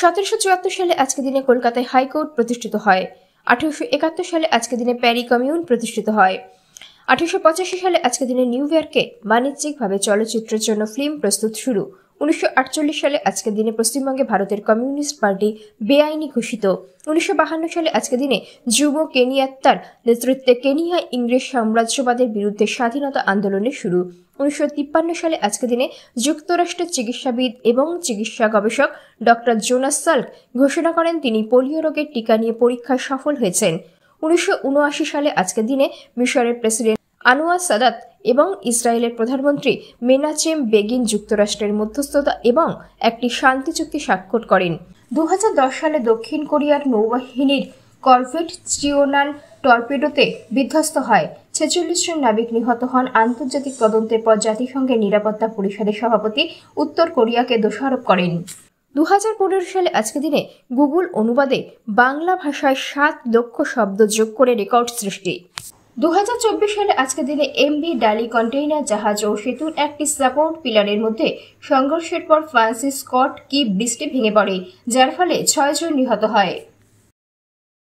1774 সালে আজকে দিনে কলকাতায় হাইকোর্ট প্রতিষ্ঠিত হয়। 1871 সালে আজকে দিনে প্যারি কমিউন প্রতিষ্ঠিত হয়। 1885 সালে আজকে দিনে নিউ ইয়র্কে বাণিজ্যিকভাবে চলচ্চিত্রের জন্য ফিল্ম প্রস্তুত শুরু। 1948 সালে আজকের দিনে পশ্চিমবঙ্গে ভারতের কমিউনিস্ট পার্টি বেআইনি ঘোষিত। 1952 সালে আজকে দিনে জুমো কেনিয়াত্তার নেতৃত্বে কেনিয়া ইংরেজ সাম্রাজ্যবাদের বিরুদ্ধে স্বাধীনতা আন্দোলনের শুরু। 1953 সালে আজকে দিনে যুক্তরাষ্ট্রের চিকিৎসাবিদ এবং চিকিৎসা গবেষক ডক্টর জোনাস সাল্ক ঘোষণা করেন তিনি পোলিও রোগের টিকা নিয়ে পরীক্ষায় সফল হয়েছেন। 1979 সালে আজকের দিনে মিশরের প্রেসিডেন্ট আনোয়ার সাদাত এবং ইসরায়েলের প্রধানমন্ত্রী মেনাচেম বেগিন যুক্তরাষ্ট্রের মধ্যস্থতা এবং একটি শান্তি চুক্তি স্বাক্ষর করেন। 2010 সালে দক্ষিণ কোরিয়ার নৌবাহিনীর করভেট চিওনান টর্পেডোতে বিধ্বস্ত হয়। 46 জন নাবিক নিহত হন। আন্তর্জাতিক তদন্তের পর জাতিসংঘের নিরাপত্তা পরিষদের সভাপতি উত্তর কোরিয়াকে দোষারোপ করেন। 2015 সালে আজকে দিনে গুগল অনুবাদে বাংলা ভাষায় 7 লক্ষ শব্দ যোগ করে রেকর্ড সৃষ্টি। 2024 সালে আজকে দিনে এমভি ডালি কন্টেইনার জাহাজ ও সেতুর একটি সাপোর্ট পিলারের মধ্যে সংঘর্ষের পর ফ্রান্সিস স্কট কি ব্রিজটি ভেঙে পড়ে, যার ফলে 6 জন নিহত হয়।